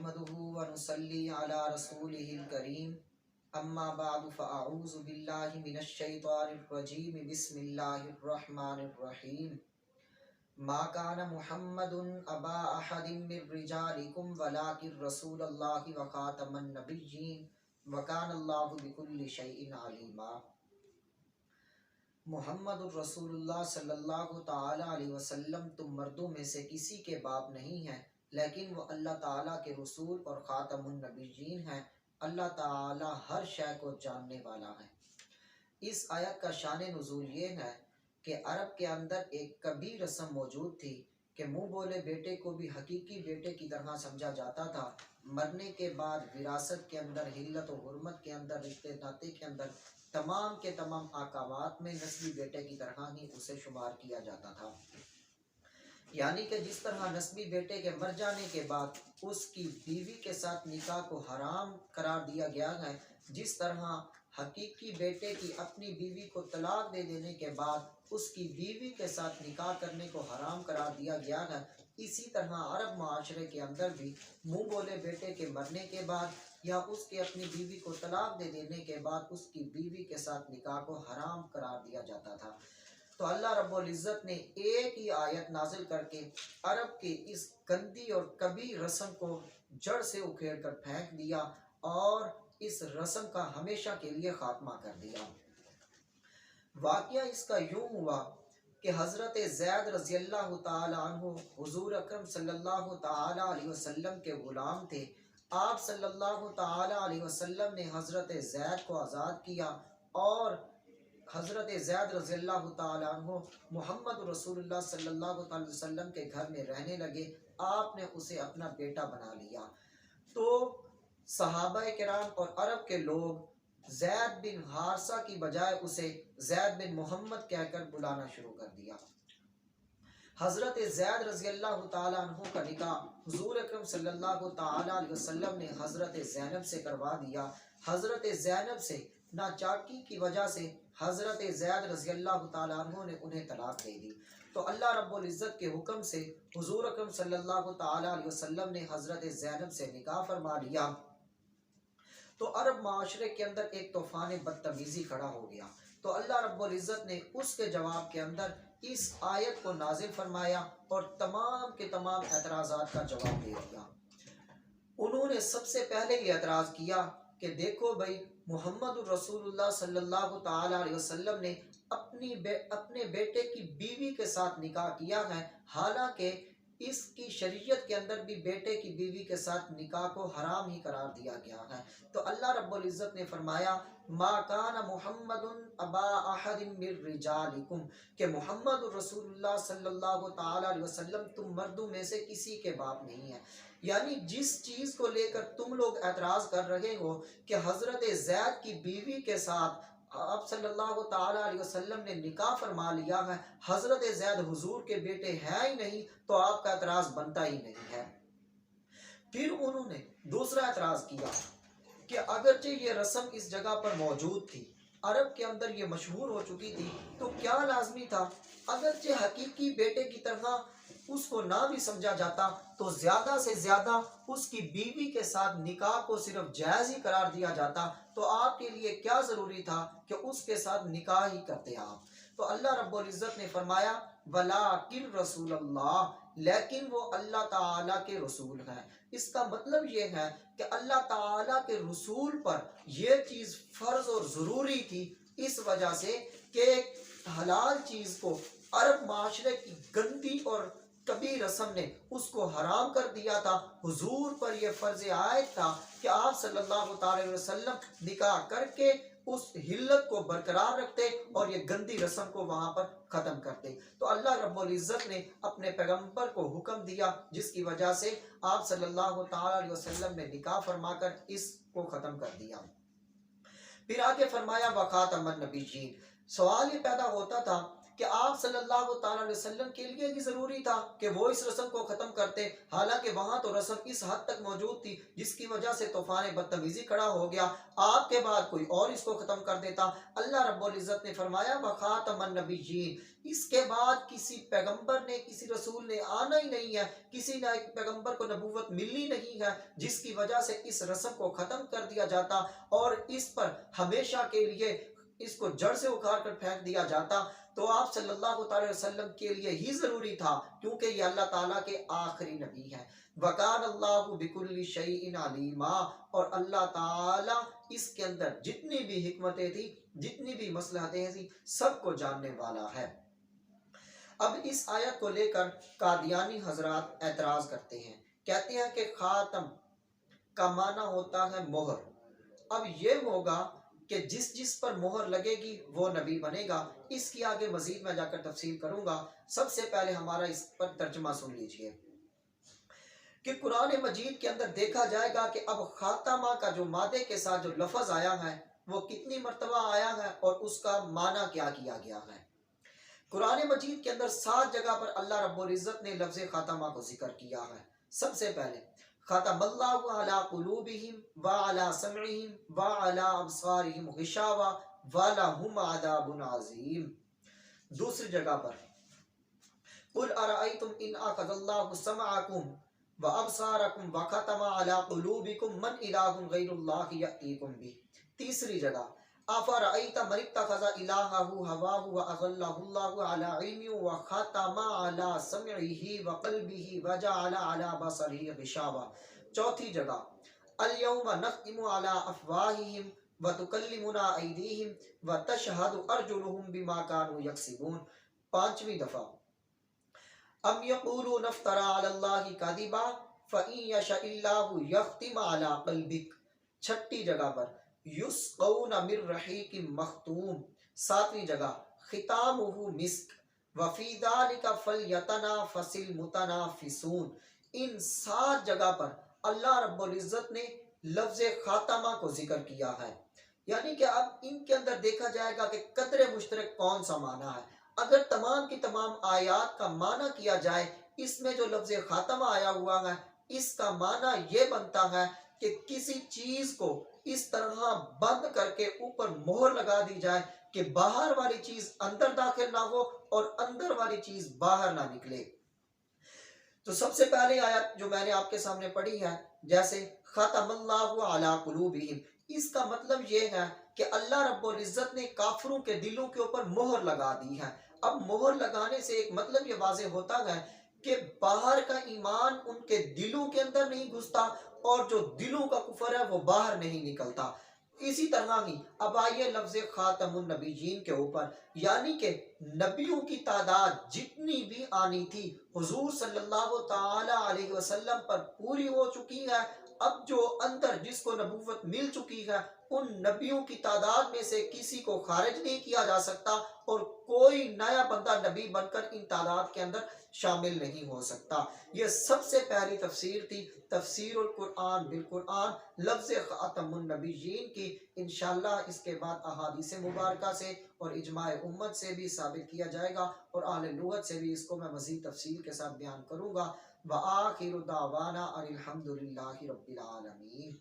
نحمده ونصلي على رسوله الكريم اما بعد فاعوذ بالله من الشيطان الرجيم بسم الله الرحمن الرحيم ما كان محمد ابا احد من رجالكم ولكن رسول الله وخاتم النبيين وكان الله بكل شيء عليما۔ محمد الرسول اللہ صلی اللہ تعالی علیہ وسلم تم مردوں میں سے کسی کے باپ نہیں ہیں، لیکن وہ اللہ تعالیٰ کے رسول اور خاتم النبیین ہیں۔ اللہ تعالیٰ ہر شے کو جاننے والا ہے۔ اس آیت کا شان نزول یہ ہے کہ عرب کے اندر ایک کبھی رسم موجود تھی کہ منہ بولے بیٹے کو بھی حقیقی بیٹے کی طرح سمجھا جاتا تھا۔ مرنے کے بعد وراثت کے اندر، حلت و حرمت کے اندر، رشتے ناطے کے اندر، تمام کے تمام احکامات میں نسبی بیٹے کی طرح ہی اسے شمار کیا جاتا تھا۔ یعنی کہ جس طرح نسبی بیٹے کے مر جانے کے بعد اس کی بیوی کے ساتھ نکاح کو حرام قرار دیا گیا ہے، جس طرح حقیقی بیٹے کی اپنی بیوی کو طلاق دے دینے کے بعد اس کی بیوی کے ساتھ نکاح کرنے کو حرام قرار دیا گیا ہے، اسی طرح عرب معاشرے کے اندر بھی منہ بولے بیٹے کے مرنے کے بعد یا اس کے اپنی بیوی کو طلاق دے دینے کے بعد اس کی بیوی کے ساتھ نکاح کو حرام قرار دیا جاتا تھا۔ تو اللہ رب العزت نے ایک ہی آیت نازل کر کے عرب کی اس گندی اور کبھی رسم کو جڑ سے اکھیڑ کر پھینک دیا اور اس رسم کا ہمیشہ کے لیے خاتمہ کر دیا۔ واقعہ اس کا یوں ہوا کہ حضرت زید رضی اللہ تعالی عنہ حضور اکرم صلی اللہ تعالی علیہ وسلم کے غلام تھے۔ آپ صلی اللہ تعالی علیہ وسلم نے حضرت زید کو آزاد کیا اور حضرت زید رضی اللہ تعالی عنہ محمد رسول اللہ صلی اللہ تعالی وسلم کے گھر میں رہنے لگے۔ آپ نے اسے اپنا بیٹا بنا لیا۔ تو صحابہ کرام اور عرب کے لوگ زید بن حارثہ کی بجائے اسے زید بن محمد کہہ کر بلانا شروع کر دیا۔ حضرت زید رضی اللہ تعالی عنہ کا نکاح حضور اکرم صلی اللہ تعالی علیہ وسلم نے حضرت زینب سے کروا دیا۔ حضرت زینب سے ناچاکی کی وجہ سے حضرت زید رضی اللہ تعالی عنہ نے انہیں طلاق دے دی۔ تو اللہ رب العزت کے حکم سے حضور اکرم صلی اللہ تعالی علیہ وسلم نے حضرت زینب سے نکاح فرما لیا۔ تو عرب معاشرے کے اندر ایک طوفان بدتمیزی کھڑا ہو گیا۔ تو اللہ رب العزت نے اس کے جواب کے اندر اس آیت کو نازل فرمایا اور تمام کے تمام اعتراضات کا جواب دے دیا۔ انہوں نے سب سے پہلے یہ اعتراض کیا کہ دیکھو بھائی، محمد الرسول اللہ صلی اللہ تعالی علیہ وسلم نے اپنے بیٹے کی بیوی کے ساتھ نکاح کیا ہے، حالانکہ اس کی شریعت کے اندر بھی بیٹے کی بیوی کے ساتھ نکاح کو حرام ہی قرار دیا گیا ہے۔ تو اللہ رب العزت نے فرمایا ما کان محمد ابا احد من رجالکم، کہ محمد رسول اللہ صلی اللہ تعالی علیہ وسلم تم مردوں میں سے کسی کے باپ نہیں ہے۔ یعنی جس چیز کو لے کر تم لوگ اعتراض کر رہے ہو کہ حضرت زید کی بیوی کے ساتھ آپ صلی اللہ تعالی علیہ وسلم نے نکاح فرما لیا ہے، حضرت زید حضور کے بیٹے ہیں ہی نہیں، تو آپ کا اعتراض بنتا ہی نہیں ہے۔ پھر انہوں نے دوسرا اعتراض کیا کہ اگرچہ یہ رسم اس جگہ پر موجود تھی، عرب کے اندر یہ مشہور ہو چکی تھی، تو کیا لازمی تھا اگرچہ حقیقی بیٹے کی طرح اس کو نہ بھی سمجھا جاتا تو زیادہ سے زیادہ اس کی بیوی کے ساتھ نکاح کو صرف جائز ہی قرار دیا جاتا؟ تو آپ کے لیے کیا ضروری تھا کہ اس کے ساتھ نکاح ہی کرتے آپ؟ تو اللہ رب العزت نے فرمایا وَلَٰكِن رسول اللہ، لیکن وہ اللہ تعالیٰ کے رسول ہیں۔ اس کا مطلب یہ ہے کہ اللہ تعالیٰ کے رسول پر یہ چیز فرض اور ضروری تھی، اس وجہ سے کہ حلال چیز کو عرب معاشرے کی گندی اور کبھی رسم نے اس کو حرام کر دیا تھا۔ حضور پر یہ فرض عائد تھا کہ آپ صلی اللہ تعالی وسلم نکاح کر کے اس حلت کو برقرار رکھتے اور یہ گندی رسم کو وہاں پر ختم کرتے۔ تو اللہ رب العزت نے اپنے پیغمبر کو حکم دیا، جس کی وجہ سے آپ صلی اللہ تعالی علیہ وسلم نے نکاح فرما کر اس کو ختم کر دیا۔ پھر آگے فرمایا وخاتم النبیین۔ سوال یہ پیدا ہوتا تھا کہ آپ صلی اللہ تعالیٰ علیہ وسلم کے لیے بھی ضروری تھا کہ وہ اس رسم کو ختم کرتے، حالانکہ وہاں تو رسم اس حد تک موجود تھی جس کی وجہ سے طوفان بدتمیزی کھڑا ہو گیا، آپ کے بعد کوئی اور اس کو ختم کر دیتا۔ اللہ رب العزت نے فرمایا وَخَاتَمَ النَّبِيِّينَ، اس کے بعد کسی پیغمبر نے، کسی رسول نے آنا ہی نہیں ہے، کسی نہ ایک پیغمبر کو نبوت ملنی نہیں ہے جس کی وجہ سے اس رسم کو ختم کر دیا جاتا اور اس پر ہمیشہ کے لیے اس کو جڑ سے اکھاڑ کر پھینک دیا جاتا۔ تو آپ صلی اللہ تعالی وسلم کے لیے ہی ضروری تھا کیونکہ یہ اللہ تعالیٰ کے آخری نبی ہیں۔ وَكَانَ اللَّهُ بِكُلِّ شَيْءٍ عَلِيمًا، اور اللہ تعالیٰ اس کے اندر جتنی بھی حکمتیں تھی، جتنی بھی مصلحتیں تھیں، سب کو جاننے والا ہے۔ اب اس آیت کو لے کر قادیانی حضرات اعتراض کرتے ہیں، کہتے ہیں کہ خاتم کا معنی ہوتا ہے مہر۔ اب یہ ہوگا کہ جس جس پر مہر لگے گی وہ نبی بنے گا۔ اس کی آگے مزید میں جا کر تفصیل کروں گا، سب سے پہلے ہمارا اس پر ترجمہ سن لیجئے کہ قرآن مجید کے اندر دیکھا جائے گا کہ اب خاتمہ کا جو مادے کے ساتھ جو لفظ آیا ہے وہ کتنی مرتبہ آیا ہے اور اس کا معنی کیا کیا گیا ہے۔ قرآن مجید کے اندر 7 جگہ پر اللہ رب العزت نے لفظ خاتمہ کو ذکر کیا ہے۔ سب سے پہلے ختم اللہ علی قلوبہم وعلی سمعہم وعلی ابصارہم غشاوہ ولہم عذاب عظیم۔ دوسری جگہ پر قل ارأیتم ان اخذ اللہ سمعکم وابصارکم وختم علی قلوبکم من الہ غیر اللہ یأتیکم بہ۔ تیسری جگہ افرأیت من اتخذ الہہ ہواہ واضلہ اللہ علی علم وختم علی سمعہ وقلبہ وجعل علی بصرہ غشاوہ۔ چوتھی جگہ الیوم نختم علی افواہہم وتکلمنا ایدیہم وتشہد ارجلہم بما کانوا یکسبون۔ پانچویں دفعہ ام یقولون افترى علی اللہ کذبا فإن یشاء اللہ یختم علی قلبک۔ چھٹی جگہ پر یسقون من رحیق مختوم۔ ساتویں جگہ ختامہ مسک وفی ذلک فلیتنافس المتنافسون۔ ان 7 جگہ پر اللہ رب العزت نے لفظ خاتمہ کو ذکر کیا ہے، یعنی کہ اب ان کے اندر دیکھا جائے گا کہ قدر مشترک کون سا معنی ہے۔ اگر تمام کی تمام آیات کا معنی کیا جائے، اس میں جو لفظ خاتمہ آیا ہوا ہے اس کا معنی یہ بنتا ہے کہ کسی چیز کو اس طرح بند کر کے اوپر مہر لگا دی جائے کہ باہر والی چیز اندر داخل نہ ہو اور اندر والی چیز باہر نہ نکلے۔ تو سب سے پہلے آیت جو میں نے آپ کے سامنے پڑھی ہے، جیسے ختم اللہ علی قلوبہم، اس کا مطلب یہ ہے کہ اللہ رب العزت نے کافروں کے دلوں کے اوپر مہر لگا دی ہے۔ اب مہر لگانے سے ایک مطلب یہ واضح ہوتا ہے کہ باہر کا ایمان ان کے دلوں کے اندر نہیں گھستا اور جو دلوں کا کفر ہے وہ باہر نہیں نکلتا۔ اسی طرح ہی اب آئیے لفظ خاتم النبیین کے اوپر، یعنی کہ نبیوں کی تعداد جتنی بھی آنی تھی حضور صلی اللہ تعالی علیہ وسلم پر پوری ہو چکی ہے۔ اب جو اندر جس کو نبوت مل چکی ہے ان نبیوں کی تعداد میں سے کسی کو خارج نہیں کیا جا سکتا اور کوئی نیا بندہ نبی بن کر ان تعداد کے اندر شامل نہیں ہو سکتا۔ یہ سب سے پہلی تفسیر تھی، تفسیر القرآن بالقرآن، لفظ خاتم النبیین کی۔ انشاءاللہ اس کے بعد احادیث مبارکہ سے اور اجماع امت سے بھی ثابت کیا جائے گا اور اہل لغت سے بھی اس کو میں مزید تفصیل کے ساتھ بیان کروں گا۔ وآخر دعوانا ان الحمد للہ رب العالمین۔